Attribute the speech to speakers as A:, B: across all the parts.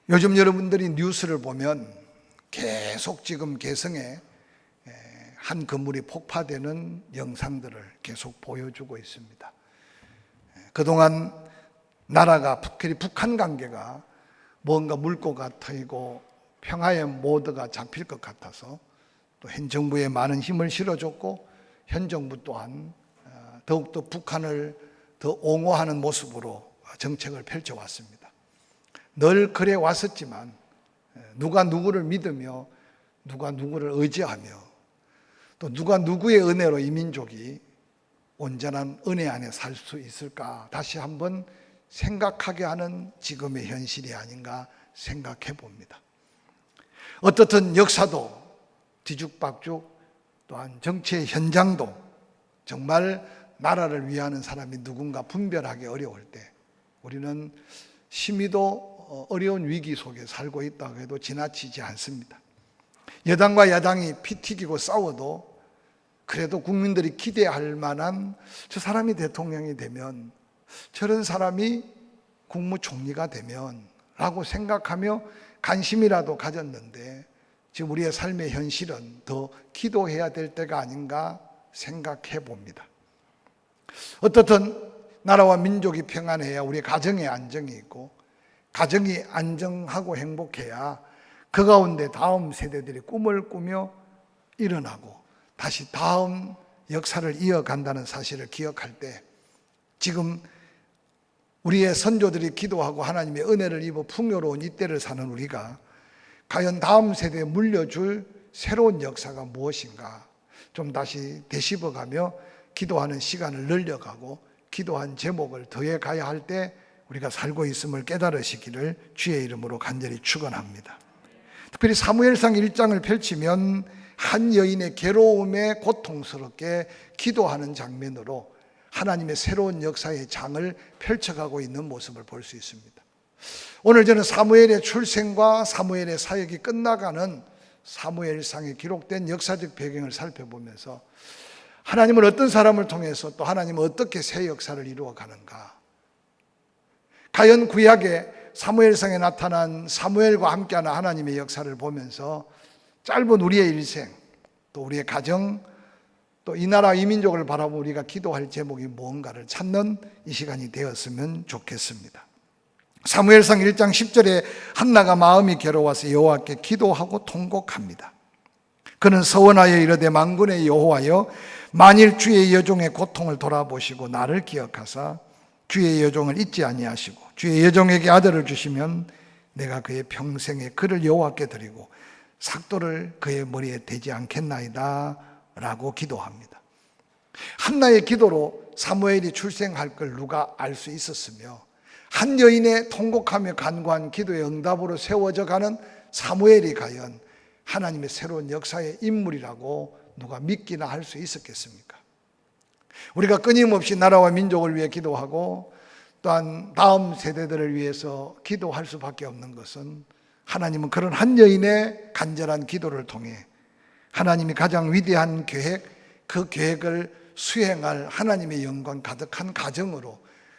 A: 요즘 여러분들이 뉴스를 보면 계속 지금 개성에 한 건물이 폭파되는 영상들을 계속 보여주고 있습니다. 그동안 나라가, 특히 북한 관계가 뭔가 물꼬가 트이고 평화의 모드가 잡힐 것 같아서 또 현 정부에 많은 힘을 실어줬고, 현 정부 또한 더욱더 북한을 더 옹호하는 모습으로 정책을 펼쳐왔습니다. 늘 그래 왔었지만 누가 누구를 믿으며 누가 누구를 의지하며 또 누가 누구의 은혜로 이 민족이 온전한 은혜 안에 살 수 있을까 다시 한번 생각하게 하는 지금의 현실이 아닌가 생각해 봅니다. 어떻든 역사도 뒤죽박죽, 또한 정치의 현장도 정말 나라를 위하는 사람이 누군가 분별하기 어려울 때 우리는 심히도 어려운 위기 속에 살고 있다고 해도 지나치지 않습니다. 여당과 야당이 피 튀기고 싸워도 그래도 국민들이 기대할 만한 저 사람이 대통령이 되면, 저런 사람이 국무총리가 되면 라고 생각하며 관심이라도 가졌는데, 지금 우리의 삶의 현실은 더 기도해야 될 때가 아닌가 생각해 봅니다. 어떻든 나라와 민족이 평안해야 우리 가정에 안정이 있고, 가정이 안정하고 행복해야 그 가운데 다음 세대들이 꿈을 꾸며 일어나고 다시 다음 역사를 이어간다는 사실을 기억할 때, 지금 우리의 선조들이 기도하고 하나님의 은혜를 입어 풍요로운 이때를 사는 우리가 과연 다음 세대에 물려줄 새로운 역사가 무엇인가 좀 다시 되씹어가며 기도하는 시간을 늘려가고 기도한 제목을 더해가야 할 때 우리가 살고 있음을 깨달으시기를 주의 이름으로 간절히 축원합니다. 특별히 사무엘상 1장을 펼치면 한 여인의 괴로움에 고통스럽게 기도하는 장면으로 하나님의 새로운 역사의 장을 펼쳐가고 있는 모습을 볼 수 있습니다. 오늘 저는 사무엘의 출생과 사무엘의 사역이 끝나가는 사무엘상에 기록된 역사적 배경을 살펴보면서 하나님은 어떤 사람을 통해서 또 하나님은 어떻게 새 역사를 이루어 가는가, 과연 구약의 사무엘상에 나타난 사무엘과 함께하는 하나님의 역사를 보면서 짧은 우리의 일생, 또 우리의 가정, 또 이 나라 이 민족을 바라보고 우리가 기도할 제목이 무언가를 찾는 이 시간이 되었으면 좋겠습니다. 사무엘상 1장 10절에 한나가 마음이 괴로워서 여호와께 기도하고 통곡합니다. 그는 서원하여 이르되 만군의 여호와여, 만일 주의 여종의 고통을 돌아보시고 나를 기억하사 주의 여종을 잊지 아니하시고 주의 여종에게 아들을 주시면 내가 그의 평생에 그를 여호와께 드리고 삭도를 그의 머리에 대지 않겠나이다 라고 기도합니다. 한나의 기도로 사무엘이 출생할 걸 누가 알 수 있었으며, 한 여인의 통곡하며 간구한 기도의 응답으로 세워져 가는 사무엘이 과연 하나님의 새로운 역사의 인물이라고 누가 믿기나 할 수 있었겠습니까? 우리가 끊임없이 나라와 민족을 위해 기도하고 또한 다음 세대들을 위해서 기도할 수밖에 없는 것은, 하나님은 그런 한 여인의 간절한 기도를 통해 하나님이 가장 위대한 계획, 그 계획을 수행할 하나님의 영광 가득한 가정으로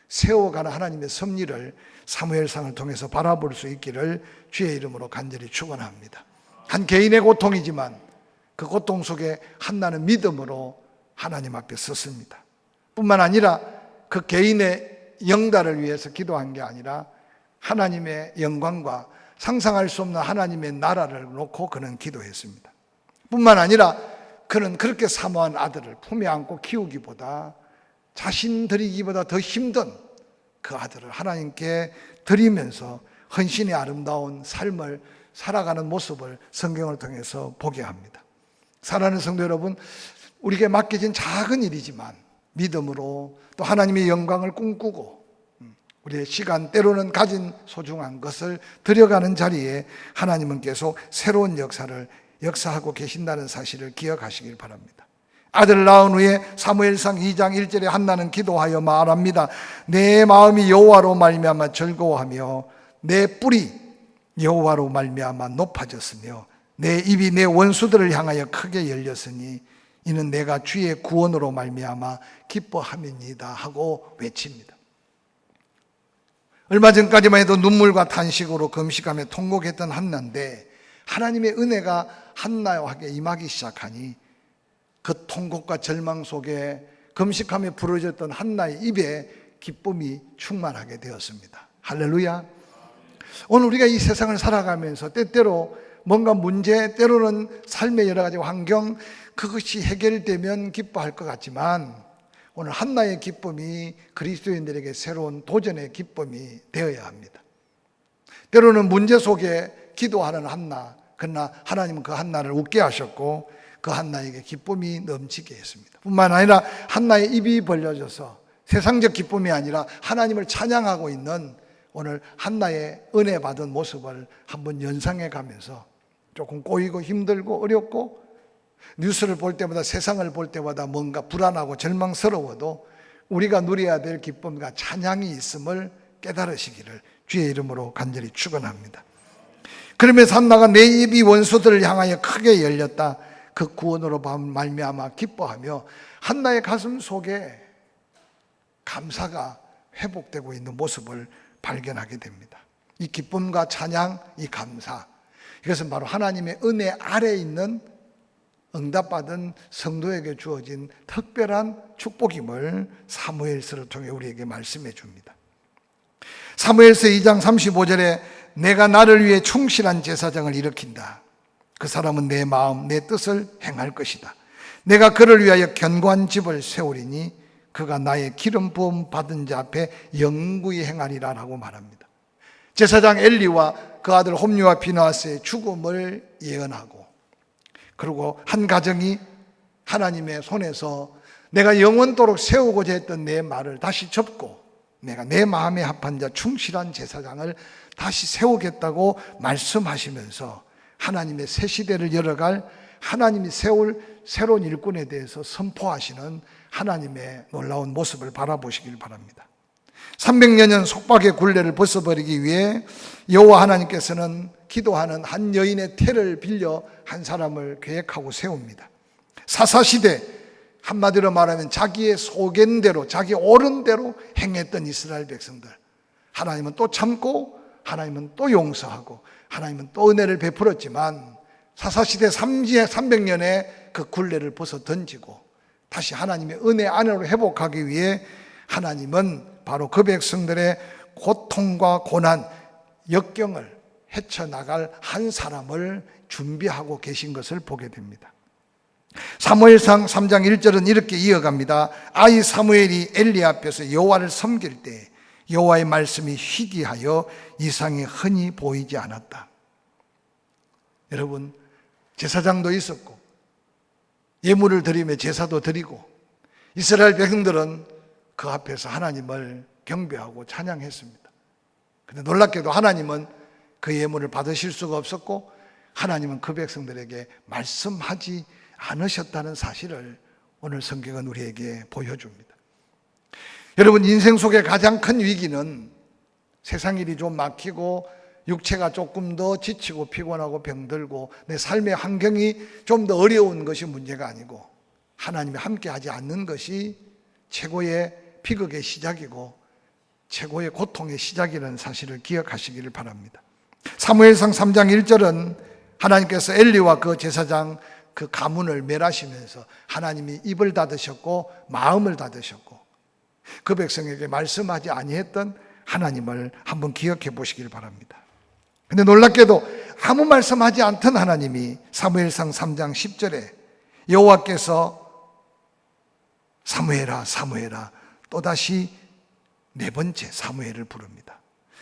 A: 세워가는 하나님의 섭리를 사무엘상을 통해서 바라볼 수 있기를 주의 이름으로 간절히 축원합니다. 한 개인의 고통이지만 그 고통 속에 한나는 믿음으로 하나님 앞에 섰습니다. 뿐만 아니라 그 개인의 영달을 위해서 기도한 게 아니라 하나님의 영광과 상상할 수 없는 하나님의 나라를 놓고 그는 기도했습니다. 뿐만 아니라 그는 그렇게 사모한 아들을 품에 안고 키우기보다 자신 드리기보다 더 힘든 그 아들을 하나님께 드리면서 헌신의 아름다운 삶을 살아가는 모습을 성경을 통해서 보게 합니다. 사랑하는 성도 여러분, 우리에게 맡겨진 작은 일이지만 믿음으로 또 하나님의 영광을 꿈꾸고 우리의 시간, 때로는 가진 소중한 것을 들여가는 자리에 하나님은 계속 새로운 역사하고 계신다는 사실을 기억하시길 바랍니다. 아들을 낳은 후에 사무엘상 2장 1절에 한나는 기도하여 말합니다. 내 마음이 여호와로 말미암아 즐거워하며 내 뿔이 여호와로 말미암아 높아졌으며 내 입이 내 원수들을 향하여 크게 열렸으니 이는 내가 주의 구원으로 말미암아 기뻐함이니이다 하고 외칩니다. 얼마 전까지만 해도 눈물과 탄식으로 금식하며 통곡했던 한나인데 하나님의 은혜가 한나에게 임하기 시작하니 그 통곡과 절망 속에 금식하며 부러졌던 한나의 입에 기쁨이 충만하게 되었습니다. 할렐루야. 오늘 우리가 이 세상을 살아가면서 때때로 뭔가 문제, 때로는 삶의 여러 가지 환경, 그것이 해결되면 기뻐할 것 같지만 오늘 한나의 기쁨이 그리스도인들에게 새로운 도전의 기쁨이 되어야 합니다. 때로는 문제 속에 기도하는 한나, 그러나 하나님은 그 한나를 웃게 하셨고 그 한나에게 기쁨이 넘치게 했습니다. 뿐만 아니라 한나의 입이 벌려져서 세상적 기쁨이 아니라 하나님을 찬양하고 있는 오늘 한나의 은혜 받은 모습을 한번 연상해 가면서 조금 꼬이고 힘들고 어렵고 뉴스를 볼 때마다 세상을 볼 때마다 뭔가 불안하고 절망스러워도 우리가 누려야 될 기쁨과 찬양이 있음을 깨달으시기를 주의 이름으로 간절히 축원합니다. 그러면서 한나가 내 입이 원수들을 향하여 크게 열렸다. 그 구원으로 말미암아 기뻐하며 한나의 가슴 속에 감사가 회복되고 있는 모습을 발견하게 됩니다. 이 기쁨과 찬양, 이 감사, 이것은 바로 하나님의 은혜 아래에 있는 응답받은 성도에게 주어진 특별한 축복임을 사무엘서를 통해 우리에게 말씀해 줍니다. 사무엘서 2장 35절에 내가 나를 위해 충실한 제사장을 일으킨다. 그 사람은 내 마음, 내 뜻을 행할 것이다. 내가 그를 위하여 견고한 집을 세우리니 그가 나의 기름 부음 받은 자 앞에 영구히 행하리라 라고 말합니다. 제사장 엘리와 그 아들 홈리와 비나스의 죽음을 예언하고 그리고 한 가정이 하나님의 손에서 내가 영원토록 세우고자 했던 내 말을 다시 접고 내가 내 마음에 합한 자 충실한 제사장을 다시 세우겠다고 말씀하시면서 하나님의 새 시대를 열어갈 하나님이 세울 새로운 일꾼에 대해서 선포하시는 하나님의 놀라운 모습을 바라보시길 바랍니다. 300년 속박의 굴레를 벗어버리기 위해 여호와 하나님께서는 기도하는 한 여인의 태를 빌려 한 사람을 계획하고 세웁니다. 사사시대, 한마디로 말하면 자기의 소견대로 자기 옳은 대로 행했던 이스라엘 백성들, 하나님은 또 참고 하나님은 또 용서하고 하나님은 또 은혜를 베풀었지만 사사시대 300년의 그 굴레를 벗어 던지고 다시 하나님의 은혜 안으로 회복하기 위해 하나님은 바로 그 백성들의 고통과 고난, 역경을 헤쳐나갈 한 사람을 준비하고 계신 것을 보게 됩니다. 사무엘상 3장 1절은 이렇게 이어갑니다. 아이 사무엘이 엘리 앞에서 여호와를 섬길 때 여호와의 말씀이 희귀하여 이상이 흔히 보이지 않았다. 여러분, 제사장도 있었고 예물을 드리며 제사도 드리고 이스라엘 백성들은 그 앞에서 하나님을 경배하고 찬양했습니다. 그런데 놀랍게도 하나님은 그 예물을 받으실 수가 없었고 하나님은 그 백성들에게 말씀하지 않으셨다는 사실을 오늘 성경은 우리에게 보여줍니다. 여러분, 인생 속의 가장 큰 위기는 세상 일이 좀 막히고 육체가 조금 더 지치고 피곤하고 병들고 내 삶의 환경이 좀 더 어려운 것이 문제가 아니고 하나님이 함께하지 않는 것이 최고의 비극의 시작이고 최고의 고통의 시작이라는 사실을 기억하시기를 바랍니다. 사무엘상 3장 1절은 하나님께서 엘리와 그 제사장 그 가문을 멸하시면서 하나님이 입을 닫으셨고 마음을 닫으셨고 그 백성에게 말씀하지 아니했던 하나님을 한번 기억해 보시길 바랍니다. 근데 놀랍게도 아무 말씀하지 않던 하나님이 사무엘상 3장 10절에 여호와께서 사무엘아 사무엘아 또다시 네 번째 사무엘을 부릅니다.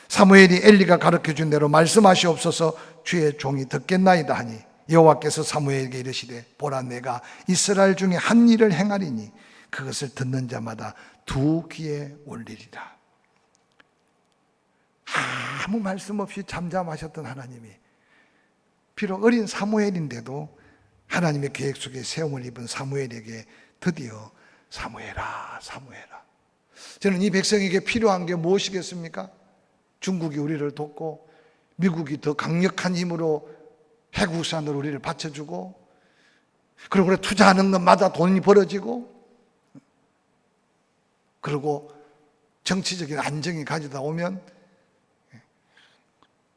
A: 사무엘이 엘리가 가르쳐준 대로 말씀하시옵소서 주의 종이 듣겠나이다 하니 여호와께서 사무엘에게 이르시되 보라 내가 이스라엘 중에 한 일을 행하리니 그것을 듣는 자마다 두 귀에 올리리라. 아무 말씀 없이 잠잠하셨던 하나님이 비록 어린 사무엘인데도 하나님의 계획 속에 세움을 입은 사무엘에게 드디어 사무엘아 사무엘아. 저는 이 백성에게 필요한 게 무엇이겠습니까? 중국이 우리를 돕고 미국이 더 강력한 힘으로 핵우산으로 우리를 받쳐주고 그리고 우리 투자하는 것마다 돈이 벌어지고 그리고 정치적인 안정이 가져다 오면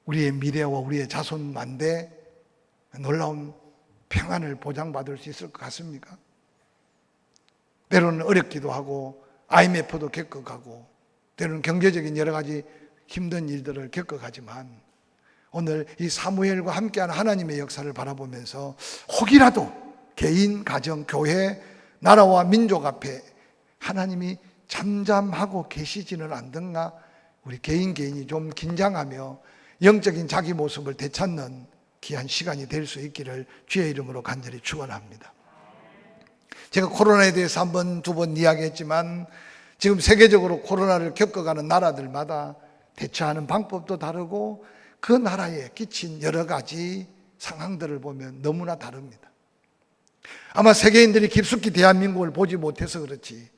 A: 우리의 미래와 우리의 자손 만대 놀라운 평안을 보장받을 수 있을 것 같습니까? 때로는 어렵기도 하고 IMF도 겪어가고 때로는 경제적인 여러 가지 힘든 일들을 겪어가지만 오늘 이 사무엘과 함께하는 하나님의 역사를 바라보면서 혹이라도 개인, 가정, 교회, 나라와 민족 앞에 하나님이 잠잠하고 계시지는 않던가 우리 개인이 좀 긴장하며 영적인 자기 모습을 되찾는 귀한 시간이 될 수 있기를 주의 이름으로 간절히 축원합니다. 제가 코로나에 대해서 한 번, 두 번 이야기했지만 지금 세계적으로 코로나를 겪어가는 나라들마다 대처하는 방법도 다르고 그 나라에 끼친 여러 가지 상황들을 보면 너무나 다릅니다. 아마 세계인들이 깊숙이 대한민국을 보지 못해서 그렇지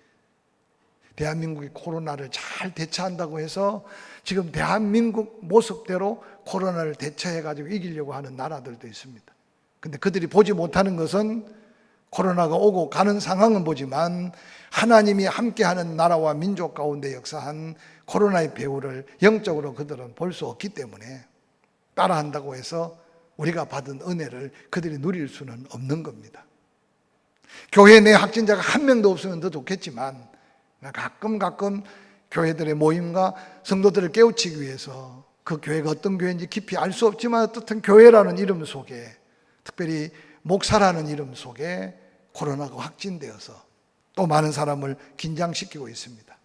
A: 대한민국이 코로나를 잘 대처한다고 해서 지금 대한민국 모습대로 코로나를 대처해가지고 이기려고 하는 나라들도 있습니다. 근데 그들이 보지 못하는 것은 코로나가 오고 가는 상황은 보지만 하나님이 함께하는 나라와 민족 가운데 역사한 코로나의 배후를 영적으로 그들은 볼 수 없기 때문에 따라한다고 해서 우리가 받은 은혜를 그들이 누릴 수는 없는 겁니다. 교회 내 확진자가 한 명도 없으면 더 좋겠지만 가끔 교회들의 모임과 성도들을 깨우치기 위해서 그 교회가 어떤 교회인지 깊이 알 수 없지만 어떻든 교회라는 이름 속에 특별히 목사라는 이름 속에 코로나가 확진되어서 또 많은 사람을 긴장시키고 있습니다.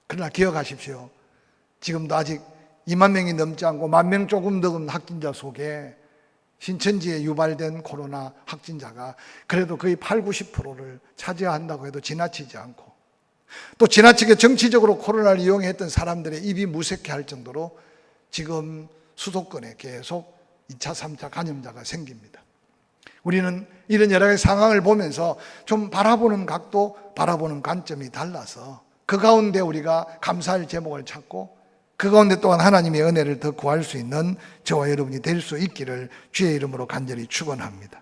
A: 그러나 기억하십시오. 지금도 아직 2만 명이 넘지 않고 1만 명 조금 넘은 확진자 속에 신천지에 유발된 코로나 확진자가 그래도 거의 80~90%를 차지한다고 해도 지나치지 않고 또 지나치게 정치적으로 코로나를 이용했던 사람들의 입이 무색해할 정도로 지금 수도권에 계속 2차, 3차 감염자가 생깁니다. 우리는 이런 여러 가지 상황을 보면서 좀 바라보는 각도, 바라보는 관점이 달라서 그 가운데 우리가 감사할 제목을 찾고 그 가운데 또한 하나님의 은혜를 더 구할 수 있는 저와 여러분이 될 수 있기를 주의 이름으로 간절히 축원합니다.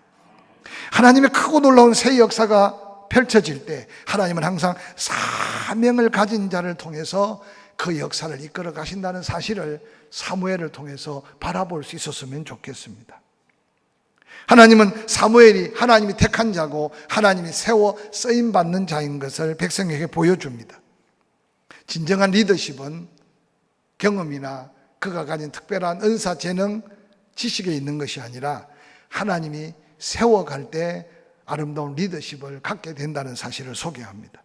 A: 하나님의 크고 놀라운 새 역사가 펼쳐질 때 하나님은 항상 사명을 가진 자를 통해서 그 역사를 이끌어 가신다는 사실을 사무엘을 통해서 바라볼 수 있었으면 좋겠습니다. 하나님은 사무엘이 하나님이 택한 자고 하나님이 세워 쓰임받는 자인 것을 백성에게 보여줍니다. 진정한 리더십은 경험이나 그가 가진 특별한 은사, 재능, 지식에 있는 것이 아니라 하나님이 세워갈 때 아름다운 리더십을 갖게 된다는 사실을 소개합니다.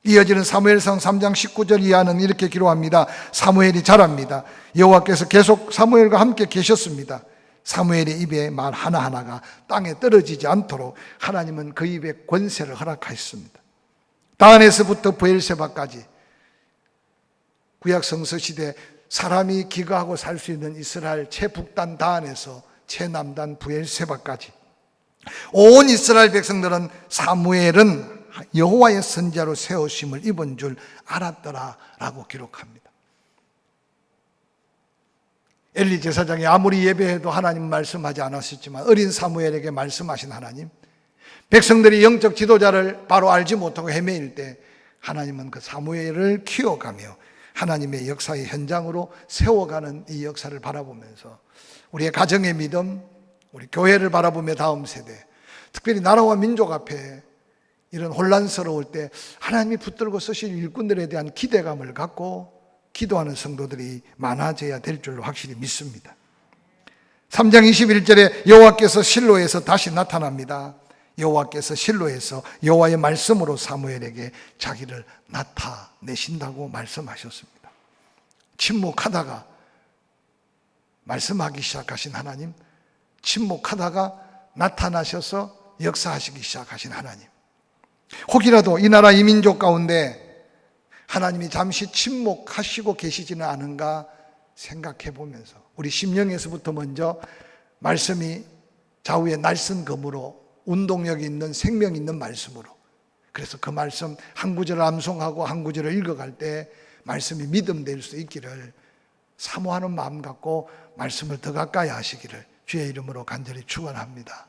A: 이어지는 사무엘상 3장 19절 이하는 이렇게 기록합니다. 사무엘이 자랍니다. 여호와께서 계속 사무엘과 함께 계셨습니다. 사무엘의 입에 말 하나하나가 땅에 떨어지지 않도록 하나님은 그 입에 권세를 허락하셨습니다. 다안에서부터 브엘세바까지 구약 성서 시대 사람이 기거하고 살 수 있는 이스라엘 최북단 다안에서 최남단 브엘세바까지 온 이스라엘 백성들은 사무엘은 여호와의 선지자로 세우심을 입은 줄 알았더라라고 기록합니다. 엘리 제사장이 아무리 예배해도 하나님 말씀하지 않았었지만 어린 사무엘에게 말씀하신 하나님, 백성들이 영적 지도자를 바로 알지 못하고 헤매일 때 하나님은 그 사무엘을 키워가며 하나님의 역사의 현장으로 세워가는 이 역사를 바라보면서 우리의 가정의 믿음, 우리 교회를 바라보며 다음 세대, 특별히 나라와 민족 앞에 이런 혼란스러울 때 하나님이 붙들고 쓰실 일꾼들에 대한 기대감을 갖고 기도하는 성도들이 많아져야 될 줄로 확실히 믿습니다. 3장 21절에 여호와께서 실로에서 다시 나타납니다. 여호와께서 실로에서 여호와의 말씀으로 사무엘에게 자기를 나타내신다고 말씀하셨습니다. 침묵하다가 말씀하기 시작하신 하나님, 침묵하다가 나타나셔서 역사하시기 시작하신 하나님, 혹이라도 이 나라 이 민족 가운데 하나님이 잠시 침묵하시고 계시지는 않은가 생각해 보면서 우리 심령에서부터 먼저 말씀이 좌우에 날선 검으로 운동력이 있는 생명 있는 말씀으로, 그래서 그 말씀 한 구절을 암송하고 한 구절을 읽어갈 때 말씀이 믿음 될 수 있기를 사모하는 마음 갖고 말씀을 더 가까이 하시기를 주의 이름으로 간절히 축원합니다.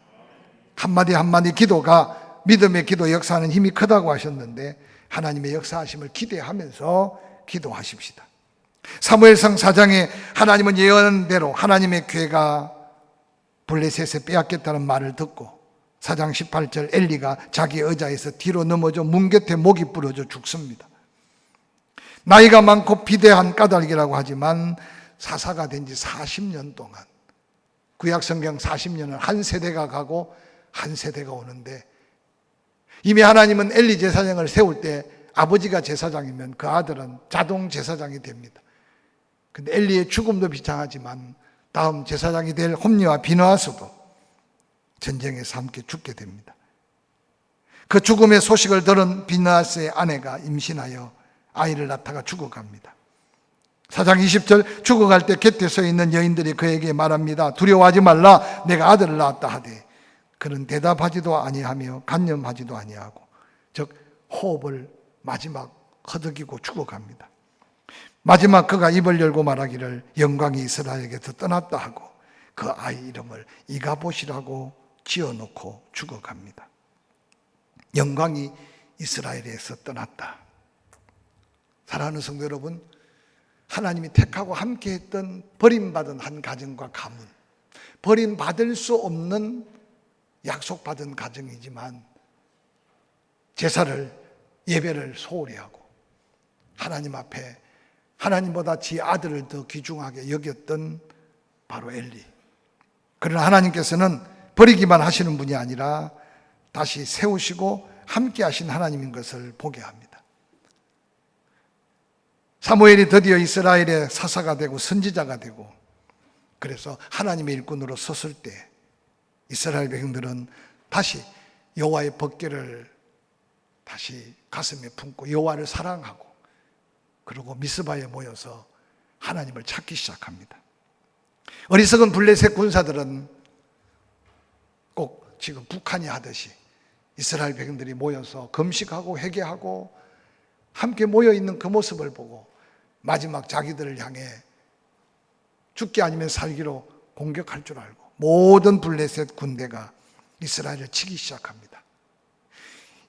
A: 한마디 한마디 기도가 믿음의 기도 역사하는 힘이 크다고 하셨는데 하나님의 역사하심을 기대하면서 기도하십시다. 사무엘상 4장에 하나님은 예언한 대로 하나님의 괴가 블레셋에 빼앗겠다는 말을 듣고 4장 18절 엘리가 자기 의자에서 뒤로 넘어져 문 곁에 목이 부러져 죽습니다. 나이가 많고 비대한 까닭이라고 하지만 사사가 된 지 40년 동안, 구약성경 40년은 한 세대가 가고 한 세대가 오는데, 이미 하나님은 엘리 제사장을 세울 때 아버지가 제사장이면 그 아들은 자동 제사장이 됩니다. 근데 엘리의 죽음도 비참하지만 다음 제사장이 될 홈리와 비느하스도 전쟁에서 함께 죽게 됩니다. 그 죽음의 소식을 들은 비느하스의 아내가 임신하여 아이를 낳다가 죽어갑니다. 4장 20절, 죽어갈 때 곁에 서 있는 여인들이 그에게 말합니다. 두려워하지 말라, 내가 아들을 낳았다 하되 그는 대답하지도 아니하며 간념하지도 아니하고, 즉 호흡을 마지막 허덕이고 죽어갑니다. 마지막 그가 입을 열고 말하기를 영광이 이스라엘에게서 떠났다 하고 그 아이 이름을 이가봇이라고 지어놓고 죽어갑니다. 영광이 이스라엘에서 떠났다. 사랑하는 성도 여러분, 하나님이 택하고 함께했던 버림받은 한 가정과 가문, 버림받을 수 없는 약속받은 가정이지만 제사를, 예배를 소홀히 하고 하나님 앞에 하나님보다 지 아들을 더 귀중하게 여겼던 바로 엘리. 그러나 하나님께서는 버리기만 하시는 분이 아니라 다시 세우시고 함께 하신 하나님인 것을 보게 합니다. 사무엘이 드디어 이스라엘의 사사가 되고 선지자가 되고, 그래서 하나님의 일꾼으로 섰을 때 이스라엘 백성들은 다시 여호와의 법궤를 다시 가슴에 품고 여호와를 사랑하고, 그리고 미스바에 모여서 하나님을 찾기 시작합니다. 어리석은 블레셋 군사들은 꼭 지금 북한이 하듯이 이스라엘 백성들이 모여서 금식하고 회개하고 함께 모여있는 그 모습을 보고 마지막 자기들을 향해 죽기 아니면 살기로 공격할 줄 알고 모든 블레셋 군대가 이스라엘을 치기 시작합니다.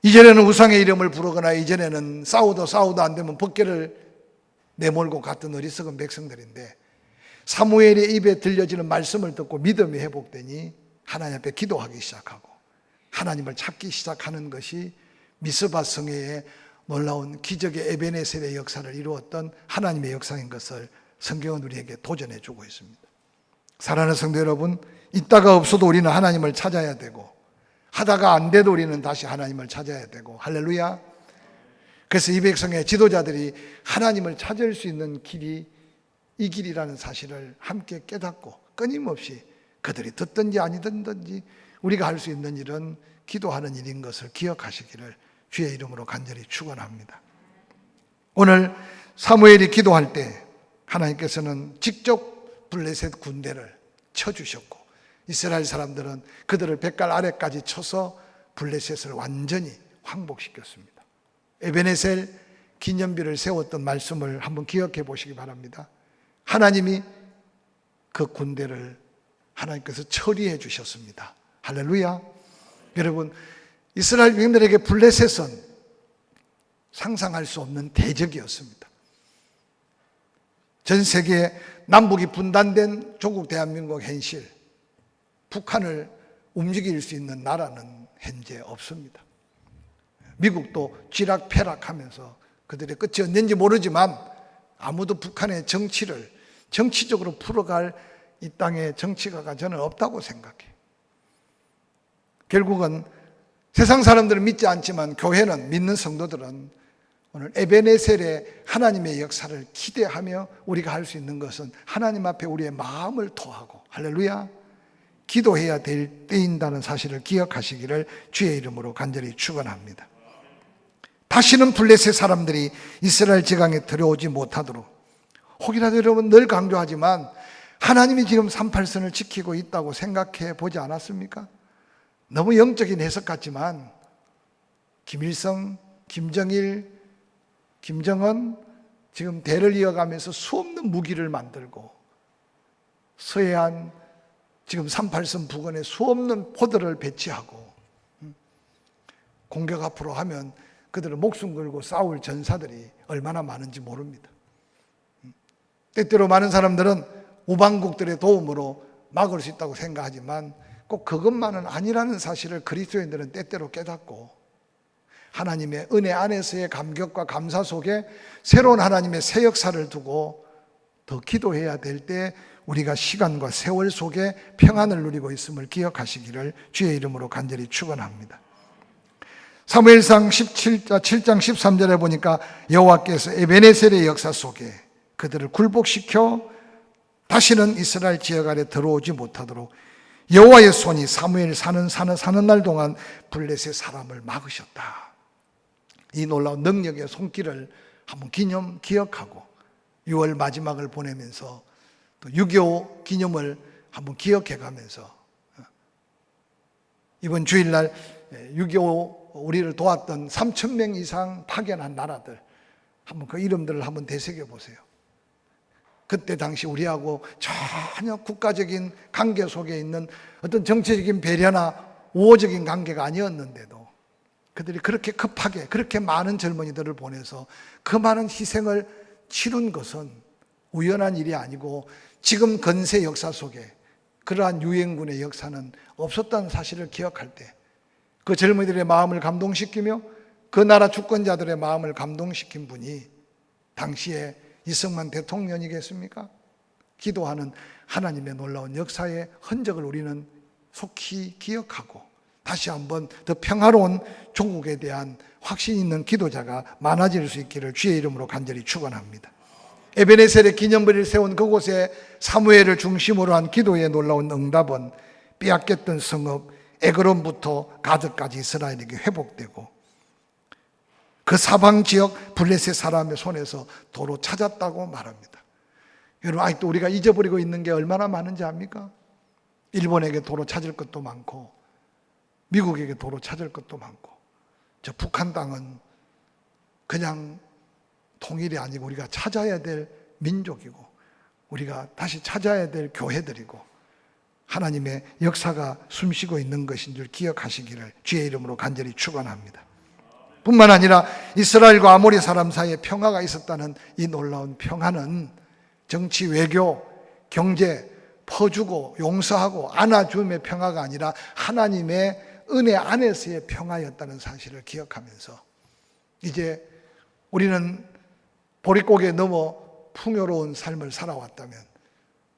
A: 이전에는 우상의 이름을 부르거나 이전에는 싸우도 안 되면 법궤를 내몰고 갔던 어리석은 백성들인데, 사무엘의 입에 들려지는 말씀을 듣고 믿음이 회복되니 하나님 앞에 기도하기 시작하고 하나님을 찾기 시작하는 것이 미스바 성회의 놀라운 기적의 에베네셀의 역사를 이루었던 하나님의 역사인 것을 성경은 우리에게 도전해 주고 있습니다. 사랑하는 성도 여러분, 있다가 없어도 우리는 하나님을 찾아야 되고 하다가 안 돼도 우리는 다시 하나님을 찾아야 되고, 할렐루야. 그래서 이 백성의 지도자들이 하나님을 찾을 수 있는 길이 이 길이라는 사실을 함께 깨닫고 끊임없이 그들이 듣든지 아니 듣든지 우리가 할 수 있는 일은 기도하는 일인 것을 기억하시기를 주의 이름으로 간절히 축원합니다. 오늘 사무엘이 기도할 때 하나님께서는 직접 블레셋 군대를 쳐주셨고, 이스라엘 사람들은 그들을 뱃갈 아래까지 쳐서 블레셋을 완전히 황복시켰습니다. 에베네셀 기념비를 세웠던 말씀을 한번 기억해 보시기 바랍니다. 하나님이 그 군대를 하나님께서 처리해 주셨습니다. 할렐루야. 여러분, 이스라엘 백성들에게 블레셋은 상상할 수 없는 대적이었습니다. 전 세계에 남북이 분단된 조국 대한민국 현실, 북한을 움직일 수 있는 나라는 현재 없습니다. 미국도 쥐락펴락하면서 그들의 끝이 언젠지 모르지만 아무도 북한의 정치를 정치적으로 풀어갈 이 땅의 정치가가 저는 없다고 생각해요. 결국은 세상 사람들은 믿지 않지만 교회는, 믿는 성도들은 오늘 에베네셀의 하나님의 역사를 기대하며 우리가 할 수 있는 것은 하나님 앞에 우리의 마음을 토하고, 할렐루야, 기도해야 될 때인다는 사실을 기억하시기를 주의 이름으로 간절히 축원합니다. 다시는 블레셋 사람들이 이스라엘 지강에 들어오지 못하도록, 혹이라도 여러분 늘 강조하지만 하나님이 지금 38선을 지키고 있다고 생각해 보지 않았습니까? 너무 영적인 해석 같지만 김일성, 김정일, 김정은 지금 대를 이어가면서 수없는 무기를 만들고, 서해안 지금 38선 부근에 수없는 포들을 배치하고, 공격 앞으로 하면 그들은 목숨 걸고 싸울 전사들이 얼마나 많은지 모릅니다. 때때로 많은 사람들은 우방국들의 도움으로 막을 수 있다고 생각하지만 꼭 그것만은 아니라는 사실을 그리스도인들은 때때로 깨닫고 하나님의 은혜 안에서의 감격과 감사 속에 새로운 하나님의 새 역사를 두고 더 기도해야 될 때 우리가 시간과 세월 속에 평안을 누리고 있음을 기억하시기를 주의 이름으로 간절히 축원합니다. 사무엘상 7장 13절에 보니까 여호와께서 에베네셀의 역사 속에 그들을 굴복시켜 다시는 이스라엘 지역 아래 들어오지 못하도록 여호와의 손이 사무엘 사는 날 동안 블레셋 사람을 막으셨다. 이 놀라운 능력의 손길을 한번 기억하고 6월 마지막을 보내면서 또 6.25 기념을 한번 기억해 가면서 이번 주일날 6.25 우리를 도왔던 3,000명 이상 파견한 나라들 한번 그 이름들을 한번 되새겨 보세요. 그때 당시 우리하고 전혀 국가적인 관계 속에 있는 어떤 정치적인 배려나 우호적인 관계가 아니었는데도 그들이 그렇게 급하게 그렇게 많은 젊은이들을 보내서 그 많은 희생을 치룬 것은 우연한 일이 아니고 지금 근세 역사 속에 그러한 유엔군의 역사는 없었다는 사실을 기억할 때 그 젊은이들의 마음을 감동시키며 그 나라 주권자들의 마음을 감동시킨 분이 당시에 이승만 대통령이겠습니까? 기도하는 하나님의 놀라운 역사의 흔적을 우리는 속히 기억하고 다시 한번 더 평화로운 조국에 대한 확신 있는 기도자가 많아질 수 있기를 주의 이름으로 간절히 축원합니다. 에베네셀의 기념비를 세운 그곳에 사무엘을 중심으로 한 기도의 놀라운 응답은 빼앗겼던 성읍 에그론부터 가드까지 이스라엘에게 회복되고 그 사방 지역 블레셋 사람의 손에서 도로 찾았다고 말합니다. 여러분 아직도 우리가 잊어버리고 있는 게 얼마나 많은지 압니까? 일본에게 도로 찾을 것도 많고 미국에게 도로 찾을 것도 많고 저 북한 땅은 그냥 통일이 아니고 우리가 찾아야 될 민족이고 우리가 다시 찾아야 될 교회들이고 하나님의 역사가 숨쉬고 있는 것인 줄 기억하시기를 주의 이름으로 간절히 축원합니다. 뿐만 아니라 이스라엘과 아모리 사람 사이에 평화가 있었다는 이 놀라운 평화는 정치, 외교, 경제, 퍼주고 용서하고 안아줌의 평화가 아니라 하나님의 은혜 안에서의 평화였다는 사실을 기억하면서 이제 우리는 보릿고개 넘어 풍요로운 삶을 살아왔다면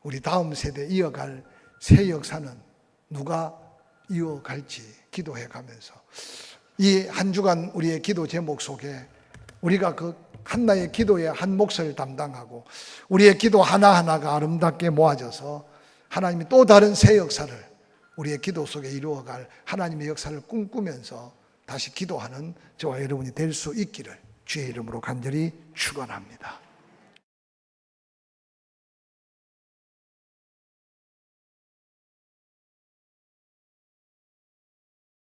A: 우리 다음 세대에 이어갈 새 역사는 누가 이어갈지 기도해 가면서 이 한 주간 우리의 기도 제목 속에 우리가 그 한나의 기도의 한 몫을 담당하고 우리의 기도 하나하나가 아름답게 모아져서 하나님이 또 다른 새 역사를 우리의 기도 속에 이루어갈 하나님의 역사를 꿈꾸면서 다시 기도하는 저와 여러분이 될 수 있기를 주의 이름으로 간절히 축원합니다.